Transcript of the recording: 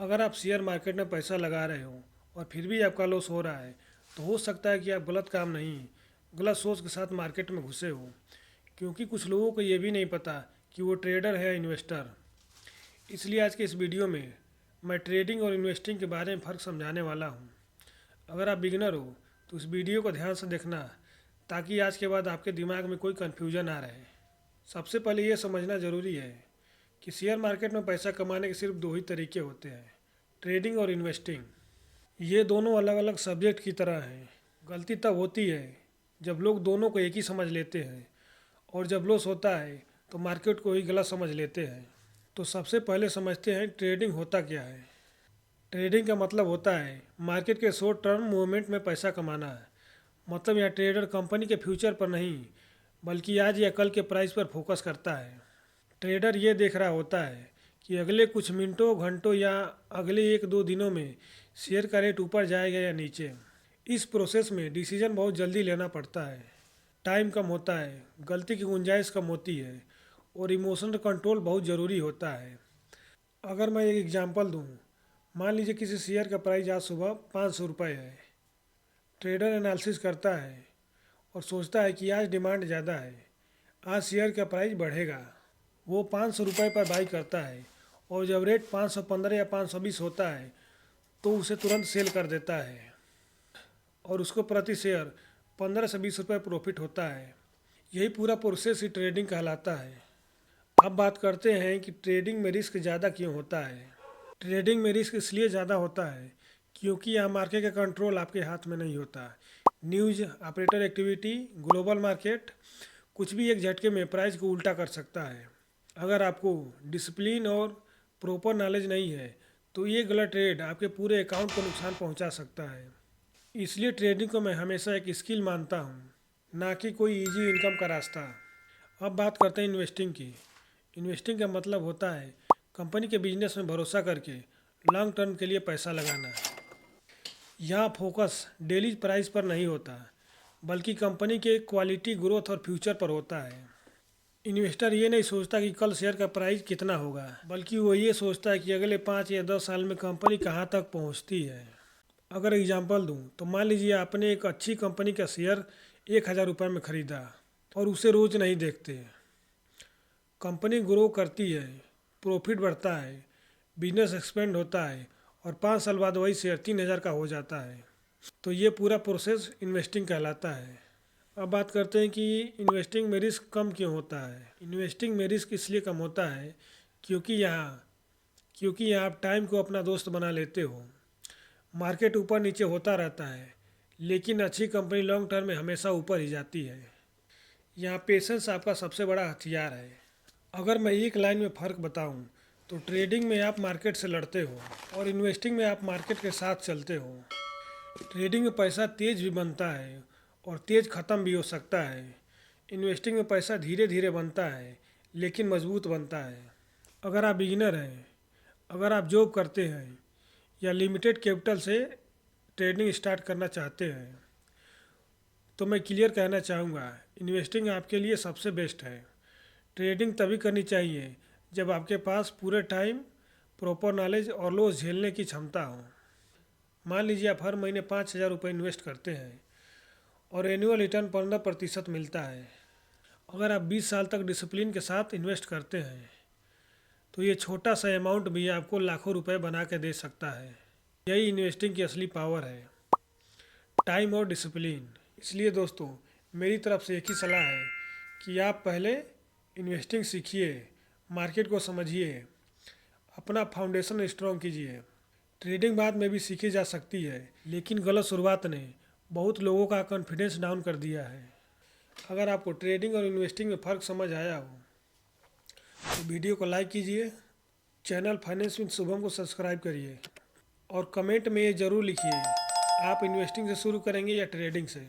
अगर आप share market में पैसा लगा रहे हो और फिर भी आपका लॉस हो रहा है तो हो सकता है कि आप गलत काम नहीं, गलत सोच के साथ मार्केट में घुसे हो। क्योंकि कुछ लोगों को ये भी नहीं पता कि वो ट्रेडर है या इन्वेस्टर। इसलिए आज के इस वीडियो में मैं ट्रेडिंग और इन्वेस्टिंग के बारे में फ़र्क समझाने वाला हूँ। अगर आप बिगिनर हो तो इस वीडियो को ध्यान से देखना, ताकि आज के बाद आपके दिमाग में कोई कन्फ्यूजन ना रहे। सबसे पहले ये समझना ज़रूरी है कि शेयर मार्केट में पैसा कमाने के सिर्फ दो ही तरीके होते हैं, ट्रेडिंग और इन्वेस्टिंग। ये दोनों अलग अलग सब्जेक्ट की तरह हैं। गलती तब होती है जब लोग दोनों को एक ही समझ लेते हैं, और जब लॉस होता है तो मार्केट को ही गलत समझ लेते हैं। तो सबसे पहले समझते हैं ट्रेडिंग होता क्या है। ट्रेडिंग का मतलब होता है मार्केट के शॉर्ट टर्म मूवमेंट में पैसा कमाना है। मतलब यहाँ ट्रेडर कंपनी के फ्यूचर पर नहीं, बल्कि आज या कल के प्राइस पर फोकस करता है। ट्रेडर ये देख रहा होता है कि अगले कुछ मिनटों, घंटों या अगले एक दो दिनों में शेयर का रेट ऊपर जाएगा या नीचे। इस प्रोसेस में डिसीजन बहुत जल्दी लेना पड़ता है, टाइम कम होता है, गलती की गुंजाइश कम होती है, और इमोशनल कंट्रोल बहुत ज़रूरी होता है। अगर मैं एक एग्जांपल दूं, मान लीजिए किसी शेयर का प्राइस आज सुबह 500 रुपये है। ट्रेडर एनालिसिस करता है और सोचता है कि आज डिमांड ज़्यादा है, आज शेयर का प्राइस बढ़ेगा। वो 500 रुपये पर बाई करता है, और जब रेट 515 या 520 होता है तो उसे तुरंत सेल कर देता है, और उसको प्रति शेयर 15 से 20 रुपये प्रॉफिट होता है। यही पूरा प्रोसेस ही ट्रेडिंग कहलाता है। अब बात करते हैं कि ट्रेडिंग में रिस्क ज़्यादा क्यों होता है। ट्रेडिंग में रिस्क इसलिए ज़्यादा होता है क्योंकि यहाँ मार्केट का कंट्रोल आपके हाथ में नहीं होता। News, operator activity, global market, कुछ भी एक झटके में प्राइस को उल्टा कर सकता है। अगर आपको डिसिप्लिन और प्रॉपर नॉलेज नहीं है तो ये गलत ट्रेड आपके पूरे अकाउंट को नुकसान पहुंचा सकता है। इसलिए ट्रेडिंग को मैं हमेशा एक स्किल मानता हूं, ना कि कोई इजी इनकम का रास्ता। अब बात करते हैं इन्वेस्टिंग की। इन्वेस्टिंग का मतलब होता है कंपनी के बिजनेस में भरोसा करके लॉन्ग टर्म के लिए पैसा लगाना। यहाँ फोकस डेली प्राइस पर नहीं होता, बल्कि कंपनी के क्वालिटी, ग्रोथ और फ्यूचर पर होता है। इन्वेस्टर ये नहीं सोचता कि कल शेयर का प्राइस कितना होगा, बल्कि वो ये सोचता है कि अगले 5 या 10 साल में कंपनी कहाँ तक पहुँचती है। अगर एग्जांपल दूं तो मान लीजिए आपने एक अच्छी कंपनी का शेयर 1,000 रुपये में ख़रीदा और उसे रोज़ नहीं देखते। कंपनी ग्रो करती है, प्रॉफिट बढ़ता है, बिजनेस एक्सपेंड होता है, और 5 साल बाद वही शेयर 3,000 का हो जाता है। तो ये पूरा प्रोसेस इन्वेस्टिंग कहलाता है। अब बात करते हैं कि इन्वेस्टिंग में रिस्क कम क्यों होता है। इन्वेस्टिंग में रिस्क इसलिए कम होता है क्योंकि यहाँ आप टाइम को अपना दोस्त बना लेते हो। मार्केट ऊपर नीचे होता रहता है, लेकिन अच्छी कंपनी लॉन्ग टर्म में हमेशा ऊपर ही जाती है। यहाँ पेशेंस आपका सबसे बड़ा हथियार है। अगर मैं एक लाइन में फ़र्क बताऊं तो ट्रेडिंग में आप मार्केट से लड़ते हो और इन्वेस्टिंग में आप मार्केट के साथ चलते हो। ट्रेडिंग में पैसा तेज़ भी बनता है और तेज़ ख़त्म भी हो सकता है। इन्वेस्टिंग में पैसा धीरे धीरे बनता है, लेकिन मजबूत बनता है। अगर आप बिगिनर हैं, अगर आप जॉब करते हैं या लिमिटेड कैपिटल से ट्रेडिंग स्टार्ट करना चाहते हैं, तो मैं क्लियर कहना चाहूँगा, इन्वेस्टिंग आपके लिए सबसे बेस्ट है। ट्रेडिंग तभी करनी चाहिए जब आपके पास पूरे टाइम, प्रॉपर नॉलेज और लॉस झेलने की क्षमता हो। मान लीजिए आप हर महीने 5,000 रुपये इन्वेस्ट करते हैं और एनुअल रिटर्न 15% मिलता है। अगर आप 20 साल तक डिसिप्लिन के साथ इन्वेस्ट करते हैं तो ये छोटा सा अमाउंट भी आपको लाखों रुपए बना के दे सकता है। यही इन्वेस्टिंग की असली पावर है, टाइम और डिसिप्लिन। इसलिए दोस्तों, मेरी तरफ से एक ही सलाह है कि आप पहले इन्वेस्टिंग सीखिए, मार्केट को समझिए, अपना फाउंडेशन स्ट्रॉन्ग कीजिए। ट्रेडिंग बाद में भी सीखी जा सकती है, लेकिन गलत शुरुआत ने बहुत लोगों का कॉन्फिडेंस डाउन कर दिया है। अगर आपको ट्रेडिंग और इन्वेस्टिंग में फ़र्क समझ आया हो तो वीडियो को लाइक कीजिए, चैनल फाइनेंस विद शुभम को सब्सक्राइब करिए, और कमेंट में ये ज़रूर लिखिए आप इन्वेस्टिंग से शुरू करेंगे या ट्रेडिंग से।